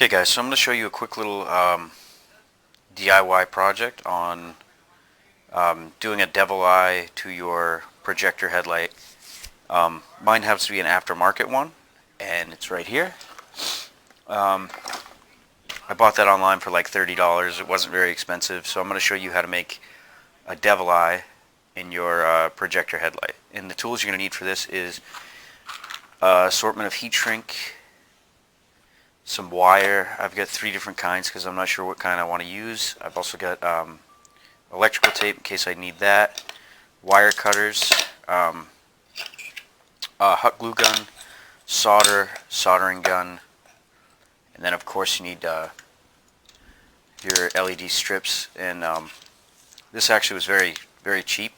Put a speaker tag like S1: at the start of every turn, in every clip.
S1: Okay guys, so I'm going to show you a quick little DIY project on doing a devil eye to your projector headlight. Mine happens to be an aftermarket one, and it's right here. I bought that online for like $30. It wasn't very expensive, so I'm going to show you how to make a devil eye in your projector headlight. And the tools you're going to need for this is assortment of heat shrink, some wire. I've got 3 different kinds because I'm not sure what kind I want to use. I've also got electrical tape in case I need that, wire cutters, hot glue gun, soldering gun, and then of course you need your LED strips. And this actually was very cheap.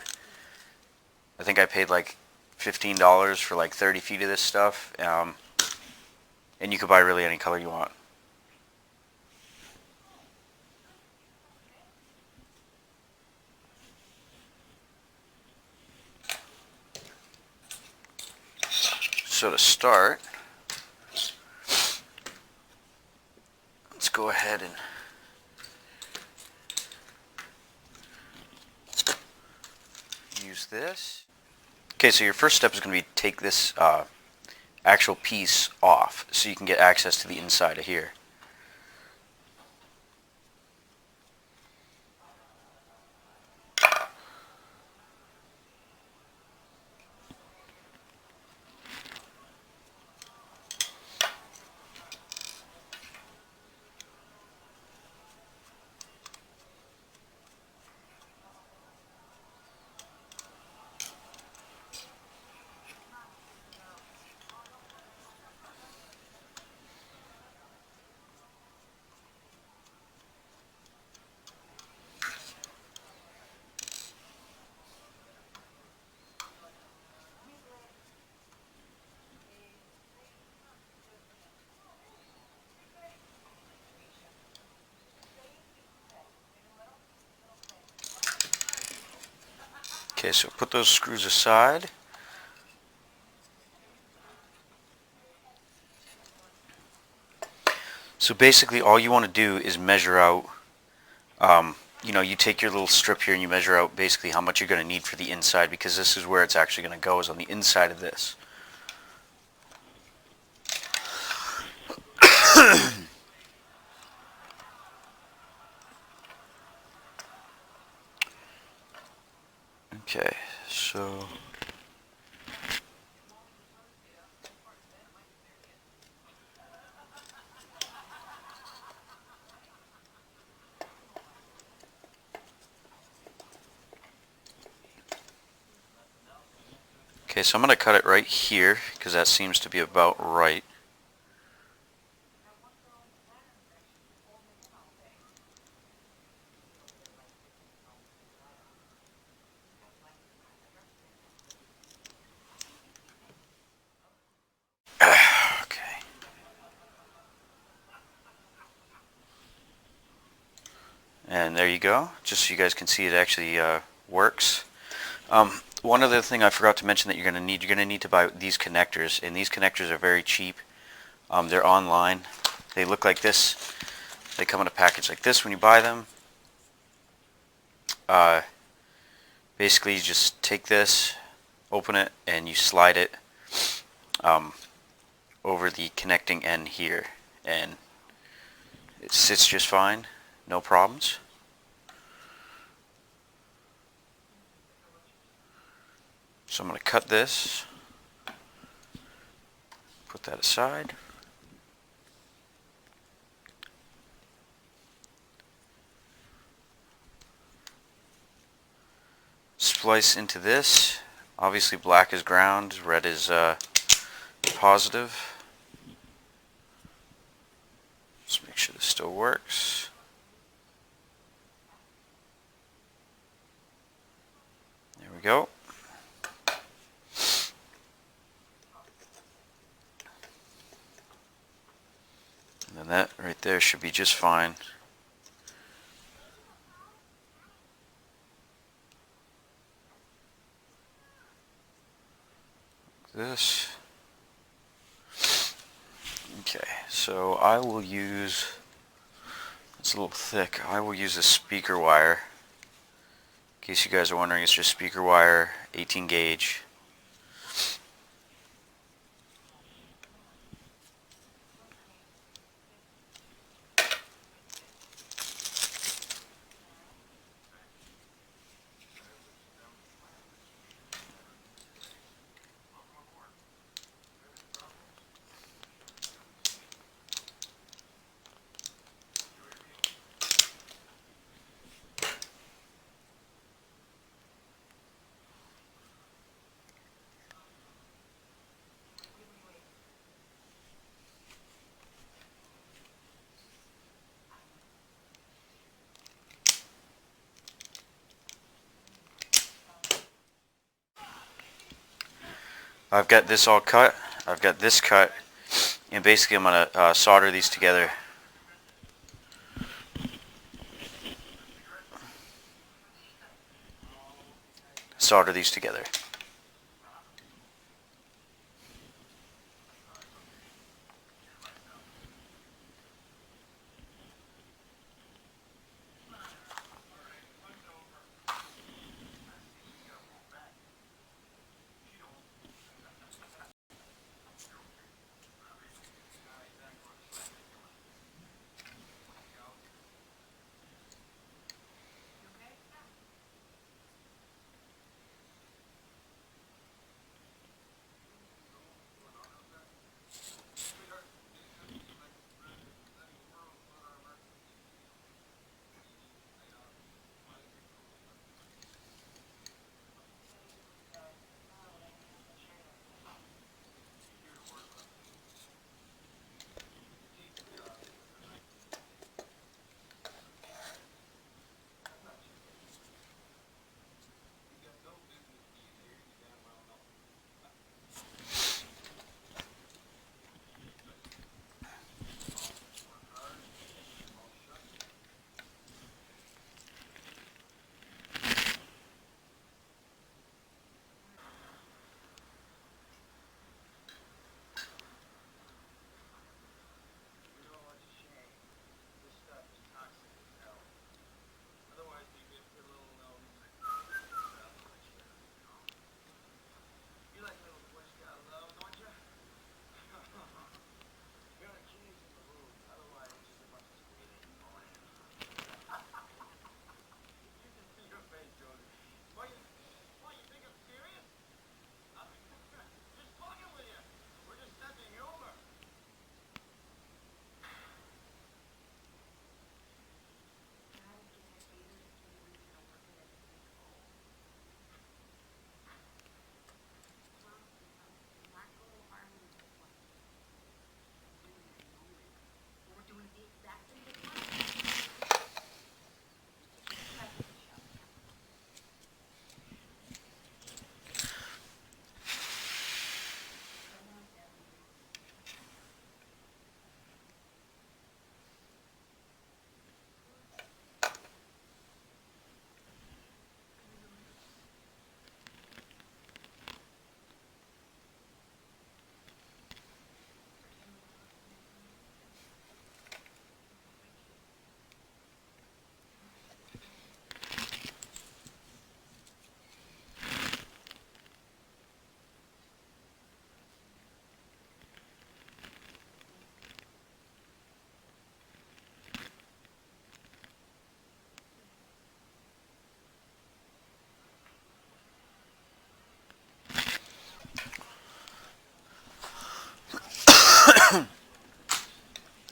S1: I think I paid like $15 for like 30 feet of this stuff. And you could buy really any color you want. So to start, let's go ahead and use this. Okay, so your first step is going to be take this actual piece off so you can get access to the inside of here. Okay, so put those screws aside. So basically all you want to do is measure out, you take your little strip here and you measure out basically how much you're going to need for the inside, because this is where it's actually going to go, is on the inside of this. Okay, so I'm going to cut it right here because that seems to be about right. Okay. And there you go, just so you guys can see it actually works. One other thing I forgot to mention that you're going to need to buy these connectors, and these connectors are very cheap. They're online. They look like this. They come in a package like this when you buy them. Basically, you just take this, open it, and you slide it over the connecting end here, and it sits just fine, no problems. So I'm going to cut this, put that aside. Splice into this. Obviously black is ground, red is positive. Let's make sure this still works. There we go. And then that right there should be just fine. Like this. Okay, so I will use, it's a little thick, I will use a speaker wire. In case you guys are wondering, it's just speaker wire, 18 gauge. I've got this all cut, I've got this cut, and basically I'm going to solder these together. Solder these together.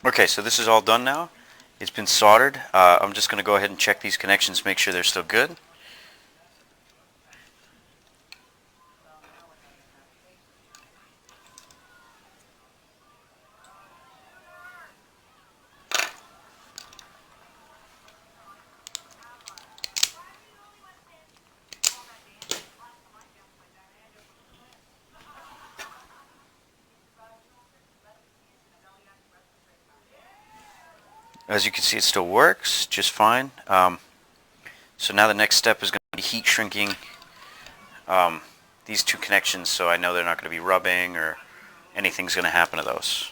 S1: Okay, so this is all done now. It's been soldered. I'm just going to go ahead and check these connections, make sure they're still good. As you can see, it still works just fine. So now the next step is going to be heat shrinking these two connections, so I know they're not going to be rubbing or anything's going to happen to those.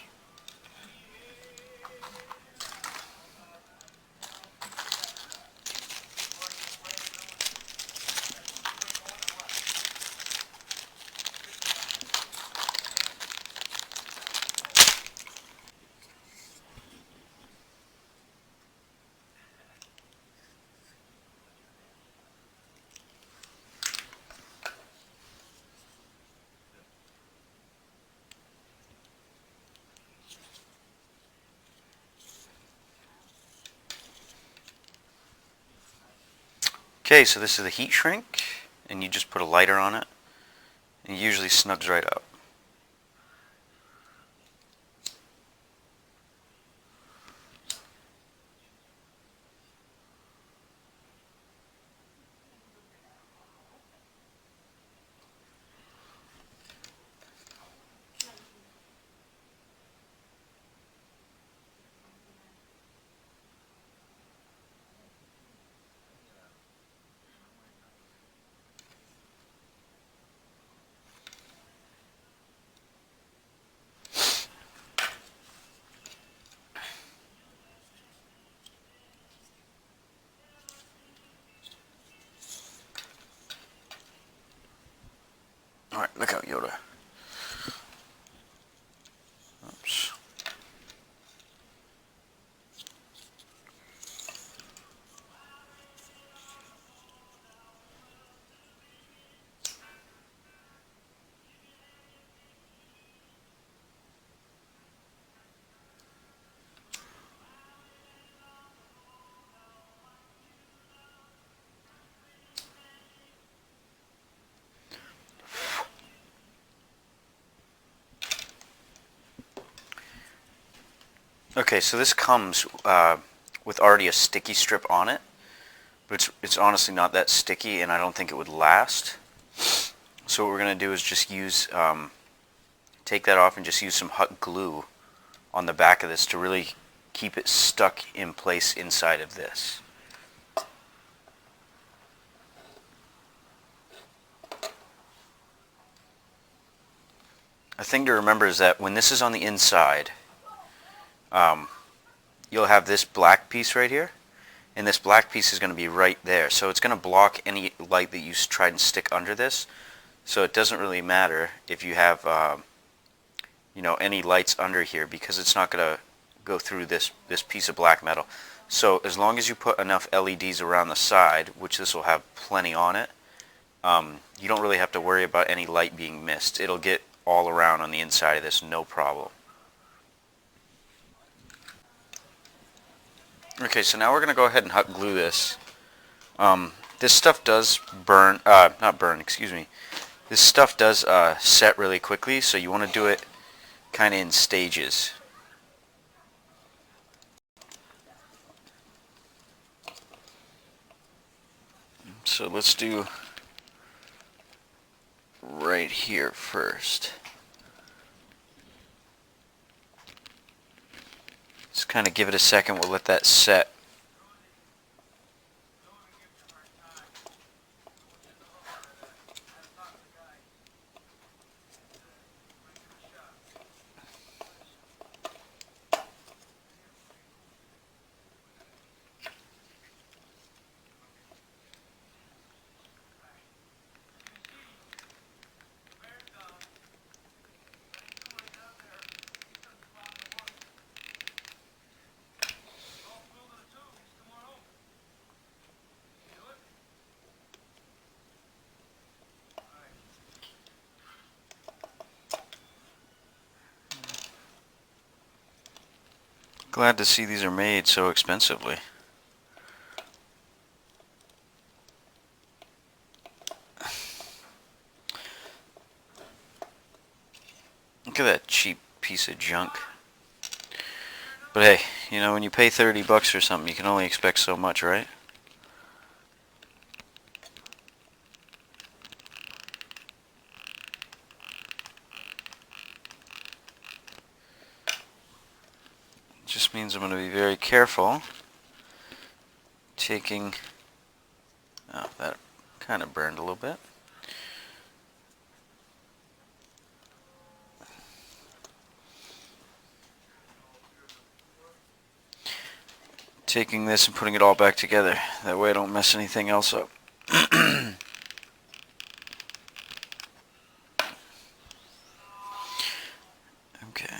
S1: Okay, so this is the heat shrink, and you just put a lighter on it, and it usually snugs right up. Alright, look out, Yoda. Oops. Okay, so this comes with already a sticky strip on it, but it's honestly not that sticky, and I don't think it would last. So what we're going to do is just use, take that off and just use some hot glue on the back of this to really keep it stuck in place inside of this. A thing to remember is that when this is on the inside, you'll have this black piece right here, and this black piece is going to be right there. So it's going to block any light that you try and stick under this. So it doesn't really matter if you have any lights under here, because it's not going to go through this piece of black metal. So as long as you put enough LEDs around the side, which this will have plenty on it, you don't really have to worry about any light being missed. It'll get all around on the inside of this, no problem. Okay, so now we're going to go ahead and hot glue this. This stuff does burn, not burn, excuse me. This stuff does set really quickly, so you want to do it kind of in stages. So let's do right here first. Just kind of give it a second, we'll let that set. Glad to see these are made so expensively. Look at that cheap piece of junk. But hey, when you pay $30 for something, you can only expect so much, right? Just means I'm going to be very careful taking, oh, that kind of burned a little bit. Taking this and putting it all back together. That way I don't mess anything else up. Okay.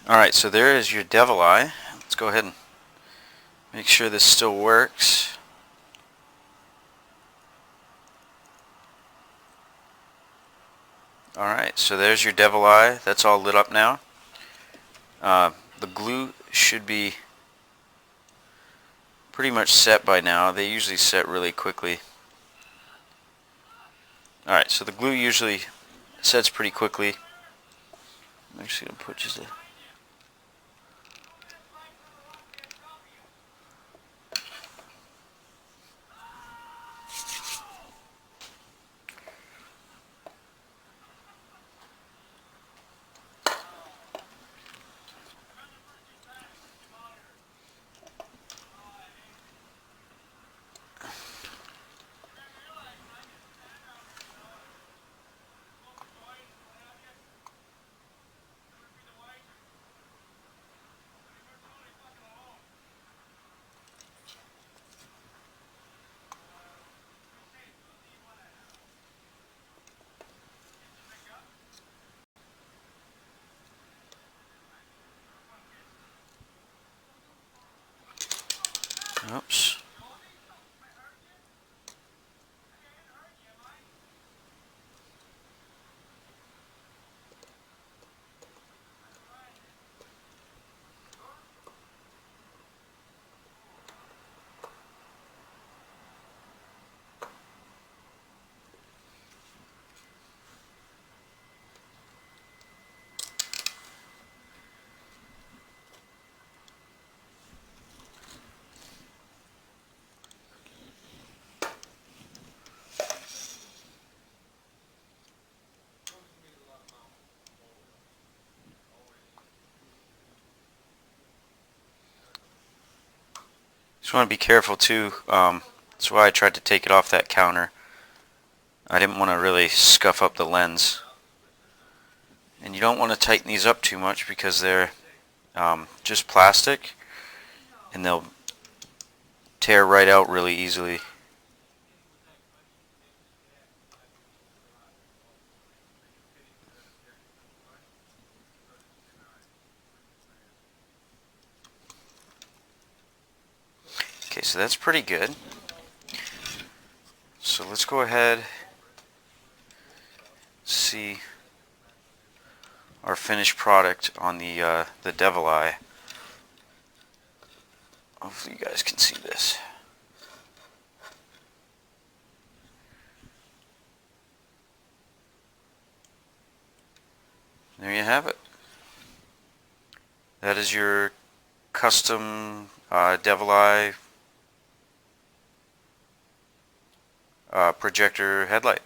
S1: Alright, so there is your devil eye. Let's go ahead and make sure this still works. Alright, so there's your devil eye. That's all lit up now. The glue should be pretty much set by now. They usually set really quickly. Alright, so the glue usually sets pretty quickly. I'm actually going to put just a... Oops. Just want to be careful too. That's why I tried to take it off that counter. I didn't want to really scuff up the lens. And you don't want to tighten these up too much because they're just plastic and they'll tear right out really easily. Okay, so that's pretty good. So let's go ahead see our finished product on the devil eye. Hopefully you guys can see this. There you have it. That is your custom devil eye projector headlight.